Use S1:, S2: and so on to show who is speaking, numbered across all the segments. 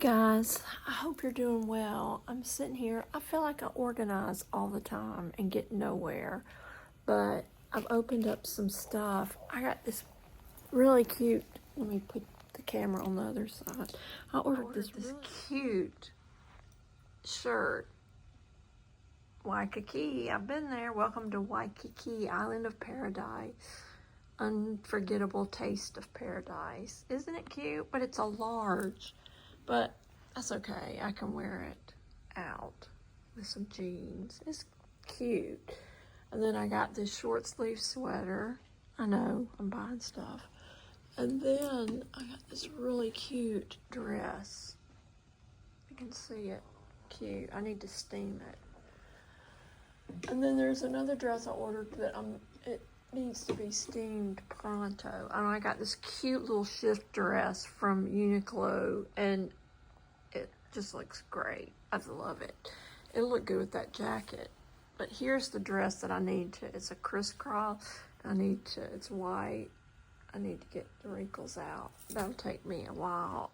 S1: Guys, I hope you're doing well. I'm sitting here. I feel like I organize all the time and get nowhere, but I've opened up some stuff. I got this really cute. Let me put the camera on the other side. I ordered this really cute shirt. Waikiki. I've been there. Welcome to Waikiki, Island of Paradise. Unforgettable taste of paradise. Isn't it cute? But it's a large. But that's okay. I can wear it out with some jeans. It's cute. And then I got this short sleeve sweater. I know, I'm buying stuff. And then I got this really cute dress. You can see it. Cute. I need to steam it. And then there's another dress I ordered that it needs to be steamed pronto. And I got this cute little shift dress from Uniqlo, and it just looks great. I love it. It'll look good with that jacket. But here's the dress that I need to, it's a crisscross. It's white. I need to get the wrinkles out. That'll take me a while.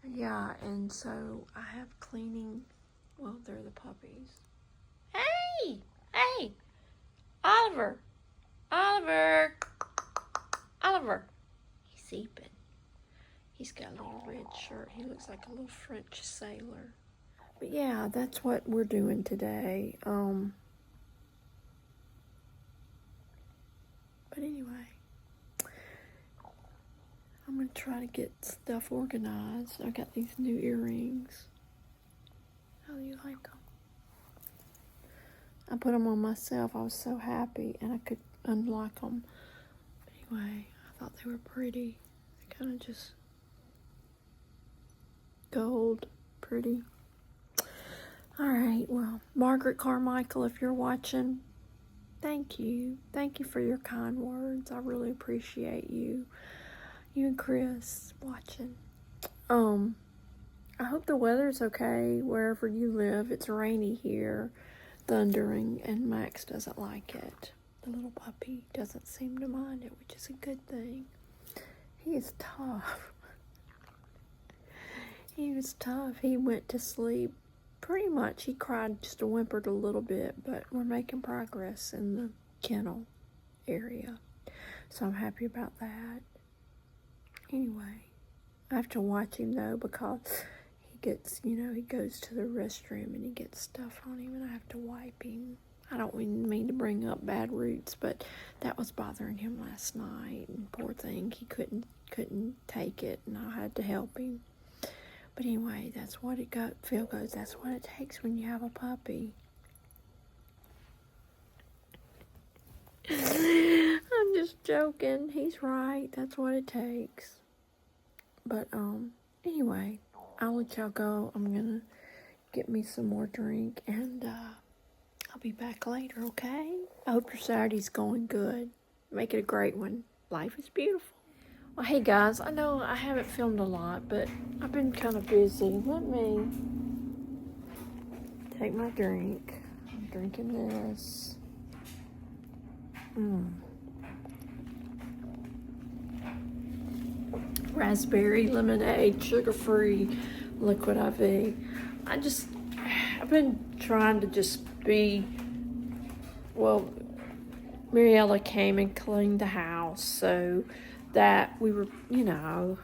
S1: Yeah, and so I have cleaning, well, they're the puppies. Hey, Oliver, he's sleeping. He's got a little red shirt. He looks like a little French sailor. But yeah, that's what we're doing today. But anyway, I'm going to try to get stuff organized. I got these new earrings. How do you like them? I put them on myself. I was so happy, and I could unlock them. But anyway, I thought they were pretty. They kind of just gold, pretty. All right, well, Margaret Carmichael, if you're watching, thank you. Thank you for your kind words. I really appreciate you. You and Chris watching. I hope the weather's okay wherever you live. It's rainy here, thundering, and Max doesn't like it. The little puppy doesn't seem to mind it, which is a good thing. He is tough. He was tough. He went to sleep pretty much. He cried, just whimpered a little bit, but we're making progress in the kennel area. So I'm happy about that. Anyway, I have to watch him though, because he gets, he goes to the restroom and he gets stuff on him and I have to wipe him. I don't mean to bring up bad roots, but that was bothering him last night, and poor thing, he couldn't take it, and I had to help him. But anyway, that's what it got. Phil goes, that's what it takes when you have a puppy. I'm just joking. He's right. That's what it takes. But anyway, I'll let y'all go. I'm gonna get me some more drink, and I'll be back later, okay? I hope your Saturday's going good. Make it a great one. Life is beautiful. Well, hey guys, I know I haven't filmed a lot, but I've been kind of busy. Let me take my drink. I'm drinking this. Raspberry lemonade, sugar-free, liquid IV. I've been trying to just be, well, Mariella came and cleaned the house, so that we were, I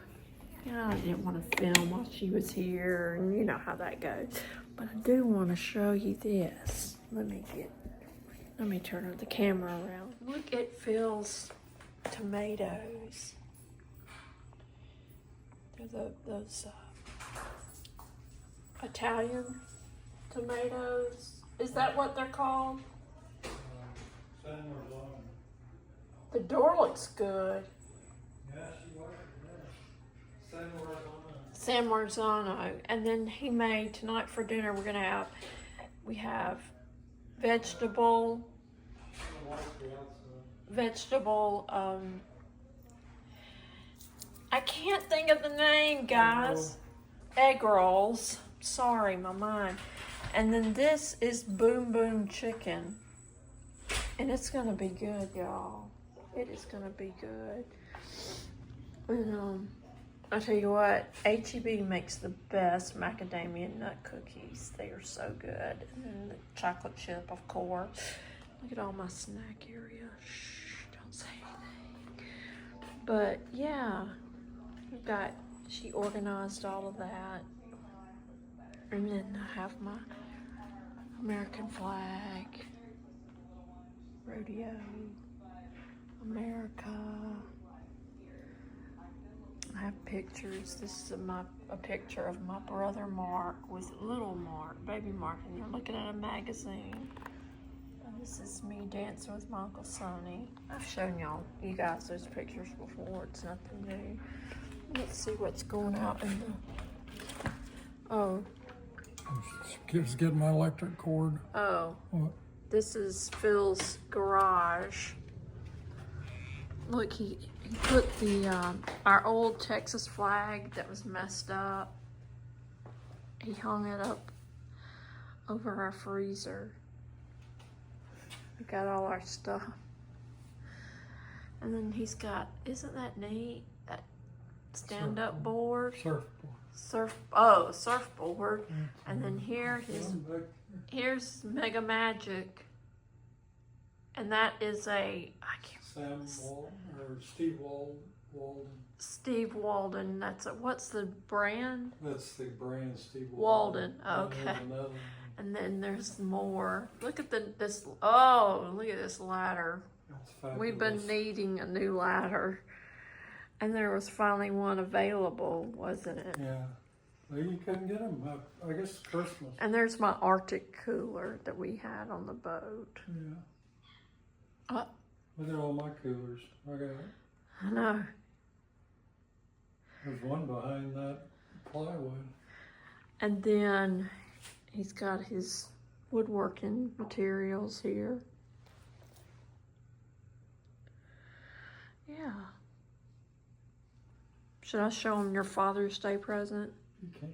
S1: didn't want to film while she was here, and you know how that goes. But I do want to show you this. Let me turn the camera around. Look at Phil's tomatoes. They're those Italian tomatoes. Is that what they're called?
S2: San Marzano.
S1: The door looks good.
S2: Yeah, she was. Yeah.
S1: San Marzano. And then he made, tonight for dinner, we have vegetable, I can't think of the name, guys. Egg rolls. Sorry, my mind. And then this is Boom Boom chicken. And it's gonna be good, y'all. It is gonna be good. And I tell you what, HEB makes the best macadamia nut cookies. They are so good. And then the chocolate chip, of course. Look at all my snack area. Shh, don't say anything. But yeah, we've got, she organized all of that. And then I have my American flag, rodeo, America. I have pictures. This is a picture of my brother Mark with little Mark, baby Mark, and you're looking at a magazine. And this is me dancing with my Uncle Sonny. I've shown you guys those pictures before. It's nothing new. Let's see what's going out in the. Oh.
S2: Just getting my electric cord.
S1: Oh.
S2: What?
S1: This is Phil's garage. Look, he put the our old Texas flag that was messed up. He hung it up over our freezer. We got all our stuff. And then he's got, isn't that neat? That stand-up board.
S2: Surfboard.
S1: Surfboard. And then here's Mega Magic. And that is Steve Walden. What's the brand?
S2: That's the brand, Steve
S1: Walden. Okay. And then there's more. Look at look at this ladder. We've been needing a new ladder. And there was finally one available, wasn't it?
S2: Yeah. Well, you couldn't get them. I guess Christmas.
S1: And there's my Arctic cooler that we had on the boat.
S2: Yeah. Look at all my coolers. I got it.
S1: I know.
S2: There's one behind that plywood.
S1: And then he's got his woodworking materials here. Yeah. Should I show him your Father's Day present?
S2: You can.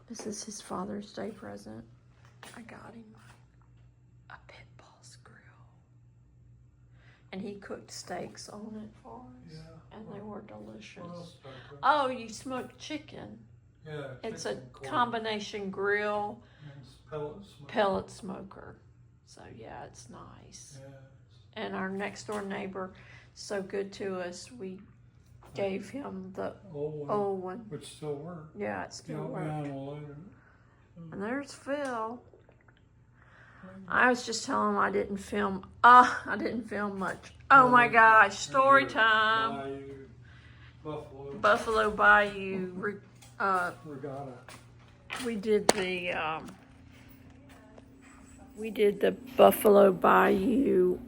S1: This is his Father's Day present. I got him a pit boss grill. And he cooked steaks on it for us.
S2: Yeah.
S1: And they were delicious.
S2: What else did I cook?
S1: Oh, you smoked chicken.
S2: Yeah.
S1: It's a
S2: corn,
S1: combination grill,
S2: and
S1: pellet smoker. So yeah, it's nice.
S2: Yeah.
S1: And our next door neighbor, so good to us, we gave him the old one.
S2: Which still works.
S1: Yeah, it still works. And there's Phil. I was just telling him I didn't film much. Oh my gosh, story time. Buffalo Bayou
S2: Regatta.
S1: We did the Buffalo Bayou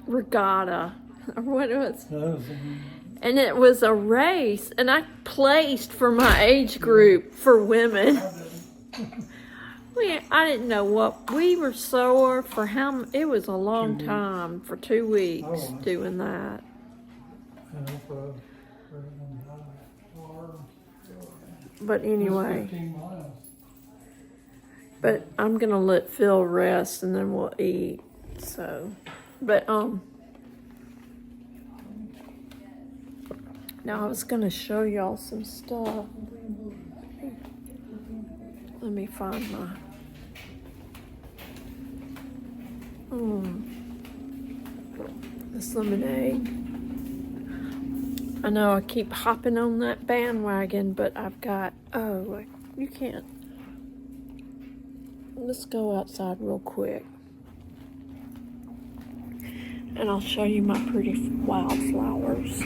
S1: regatta. What was? And it was a race, and I placed for my age group for women. I didn't know what we were sore for. It was a long time, for 2 weeks doing that. But anyway, but I'm gonna let Phil rest and then we'll eat. So, but now I was gonna show y'all some stuff. Let me find my. This lemonade. I know I keep hopping on that bandwagon, but I've got, you can't. Let's go outside real quick. And I'll show you my pretty wildflowers.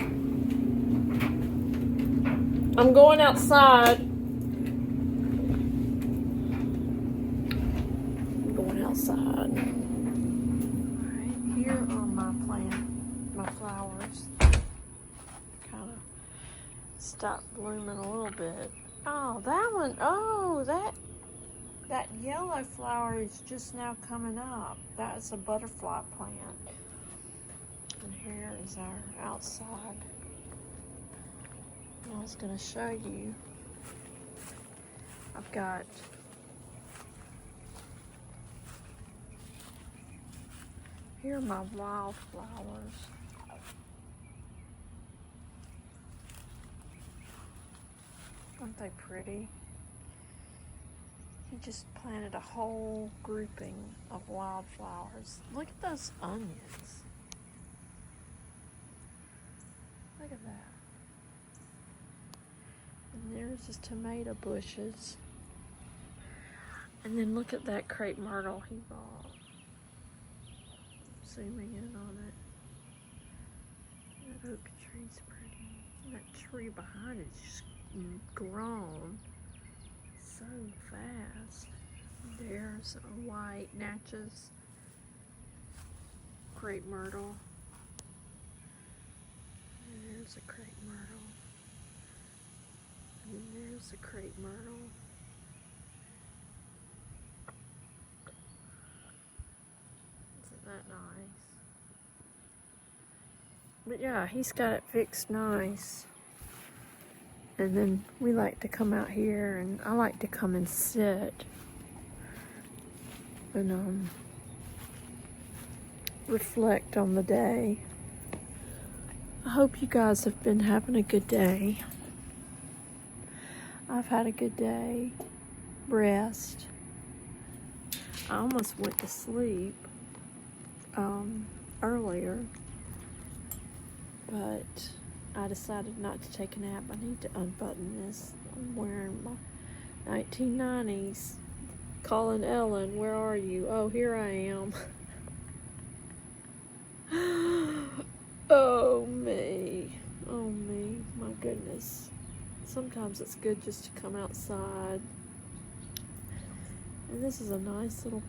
S1: I'm going outside. I'm going outside. Alright, here are my flowers. Kind of stopped blooming a little bit. Oh, that one, that yellow flower is just now coming up. That's a butterfly plant. And here is our outside. I was going to show you. I've got here are my wildflowers. Aren't they pretty? He just planted a whole grouping of wildflowers. Look at those onions. Look at that. And there's his tomato bushes. And then look at that crepe myrtle he bought. Zooming in on it. That oak tree's pretty. And that tree behind it's just grown so fast. There's a white Natchez crepe myrtle. And there's a crepe myrtle. And there's a crepe myrtle. Isn't that nice? But yeah, he's got it fixed nice. And then we like to come out here, and I like to come and sit and reflect on the day. I hope you guys have been having a good day. I've had a good day. Rest. I almost went to sleep earlier, but I decided not to take a nap. I need to unbutton this. I'm wearing my 1990s. Calling Ellen, where are you? Oh, here I am. Oh me. Oh me. My goodness. Sometimes it's good just to come outside. And this is a nice little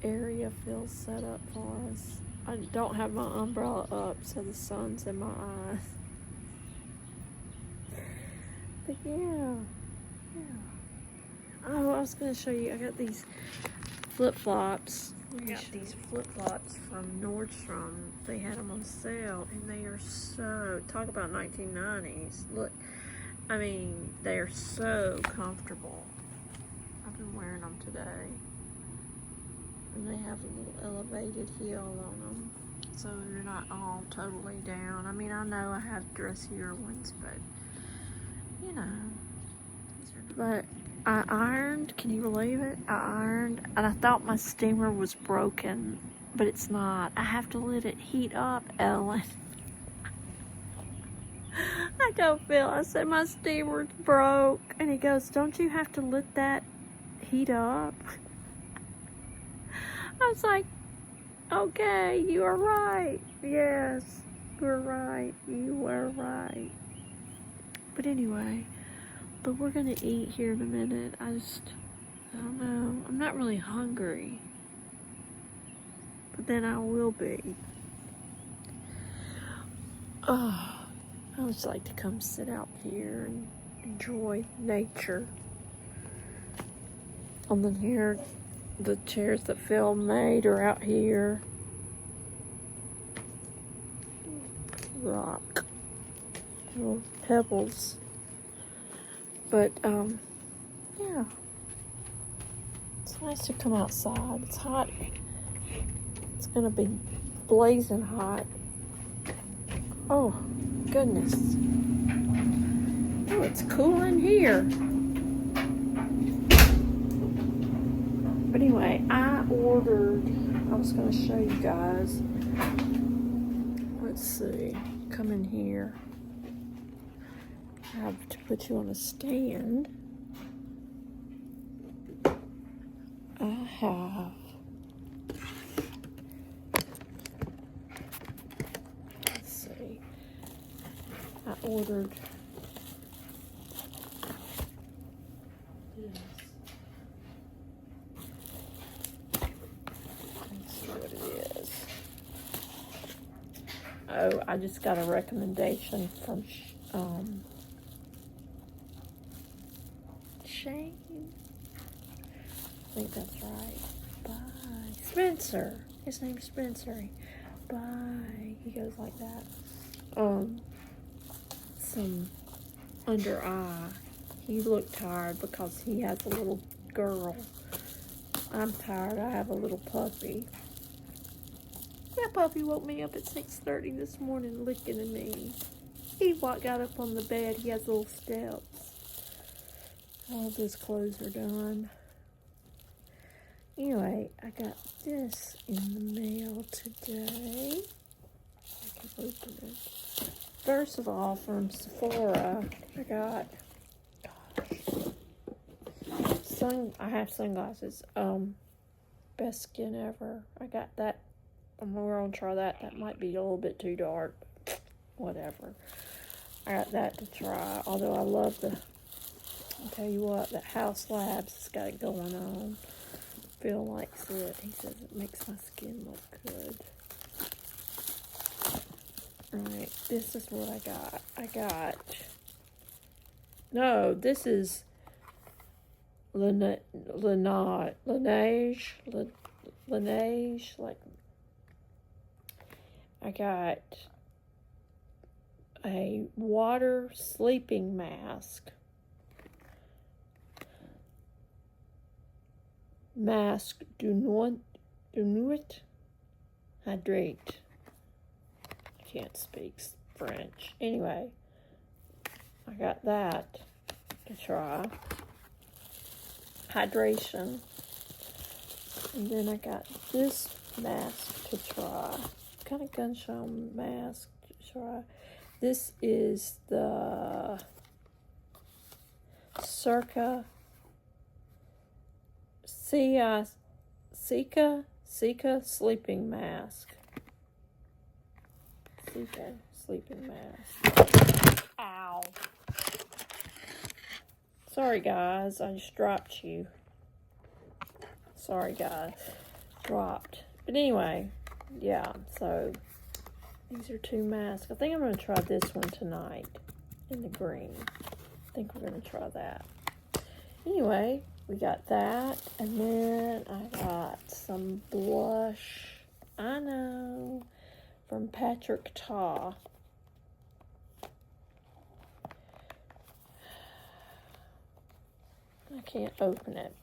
S1: area Phil set up for us. I don't have my umbrella up, so the sun's in my eyes. But yeah. Oh, I was gonna show you. I got these flip-flops. We got these flip-flops from Nordstrom. They had them on sale, and they are so, talk about 1990s. Look, I mean, they are so comfortable. I've been wearing them today. And they have a little elevated heel on them, so you're not all totally down. I mean, I know I have dressier ones, but you know. But I ironed, can you believe it? I ironed, and I thought my steamer was broken, but it's not. I have to let it heat up, Ellen. I told Phil, I said, my steamer's broke. And he goes, don't you have to let that heat up? I was like, okay, you are right. Yes, you were right. You were right. But anyway, but we're gonna eat here in a minute. I don't know. I'm not really hungry. But then I will be. Oh, I just like to come sit out here and enjoy nature. And then here, the chairs that Phil made are out here. Rock. Little pebbles. But, yeah. It's nice to come outside. It's hot. It's gonna be blazing hot. Oh, goodness. Oh, it's cool in here. But anyway, I was gonna show you guys. Let's see. Come in here. I have to put you on a stand. I have. Let's see. I ordered this. Let's see what it is. Oh, I just got a recommendation from Shane. I think that's right. Bye. Spencer. His name's Spencer. Bye. He goes like that. Some under eye. He looked tired because he has a little girl. I'm tired. I have a little puppy. That puppy woke me up at 6:30 this morning licking at me. He got up on the bed. He has little steps. All those clothes are done. Anyway, I got this in the mail today. I can open it. First of all, from Sephora, I got, I have sunglasses. Best Skin Ever. I got that. We're gonna try that. That might be a little bit too dark. Whatever. I got that to try. Although I love I'll tell you what, that House Labs has got it going on. Phil likes it. He says it makes my skin look good. Alright, this is what I got. No, this is Laneige, like, I got a water sleeping mask. Do not hydrate. I can't speak French. Anyway, I got that to try. Hydration. And then I got this mask to try. Kind of gunshot mask to try. This is the Sika sleeping mask. Sika sleeping mask. Ow. Sorry guys, I just dropped you. Sorry guys, dropped. But anyway, yeah, so these are two masks. I think I'm going to try this one tonight in the green. I think we're going to try that. Anyway, we got that, and then I got some blush. I know, from Patrick Ta. I can't open it.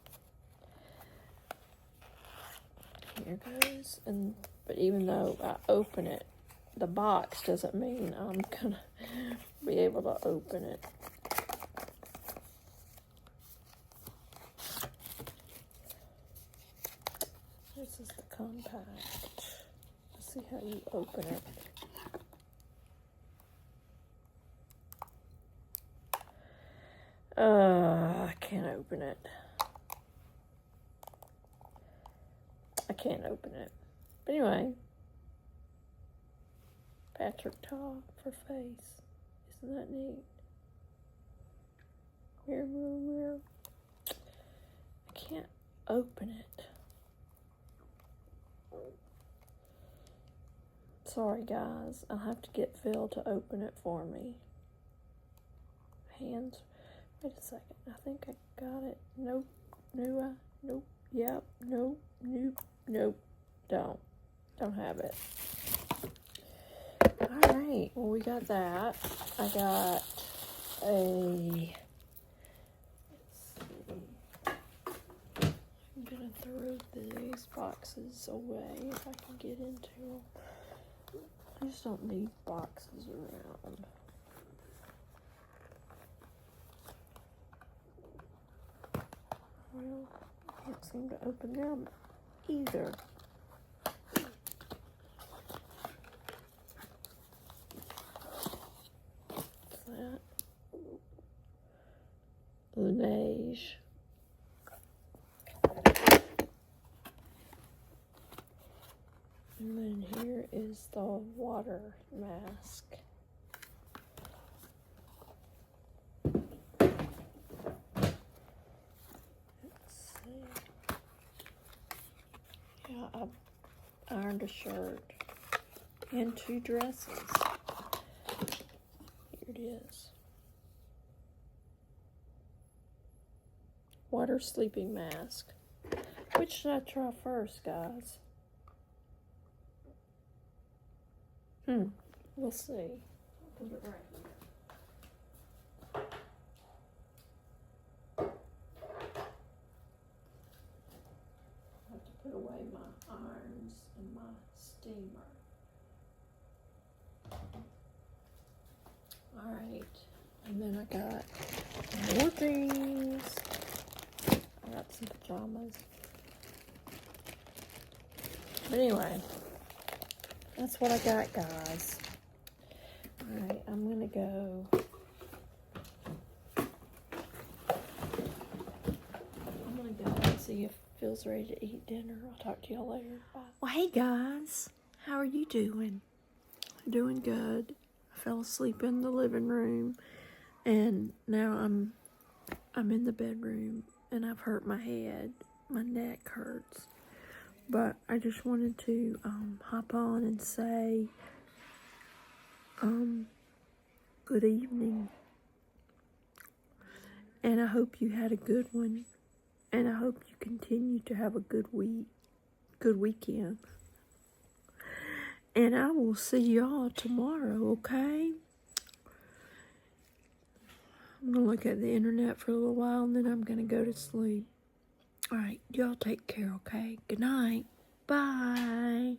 S1: Here goes. But even though I open it, the box doesn't mean I'm gonna be able to open it. This is the compact. Let's see how you open it. I can't open it. I can't open it. But anyway, Patrick Ta for face. Isn't that neat? Mirror, mirror, mirror. I can't open it. Sorry guys, I'll have to get Phil to open it for me. Hands. Wait a second. I think I got it. Nope. No. Nope. Yep. Nope. Nope. Nope. Don't have it. Alright. Well, we got that. I got a... I'm gonna throw these boxes away if I can get into them. I just don't need boxes around. Well, I can't seem to open them either. What's that? Laneige. And then here is the water mask. Let's see. Yeah, I ironed a shirt and two dresses. Here it is. Water sleeping mask. Which should I try first, guys? We'll see. I'll put it right here. I have to put away my irons and my steamer. Alright, and then I got More things. I got some pajamas. But anyway, that's what I got, guys. Alright, I'm gonna go. I'm gonna go and see if Phil's ready to eat dinner. I'll talk to y'all later. Bye. Well, hey guys, how are you doing? Doing good. I fell asleep in the living room, and now I'm in the bedroom, and I've hurt my head. My neck hurts. But I just wanted to hop on and say good evening. And I hope you had a good one. And I hope you continue to have a good weekend. And I will see y'all tomorrow, okay? I'm going to look at the internet for a little while, and then I'm going to go to sleep. All right, y'all take care, okay? Good night. Bye.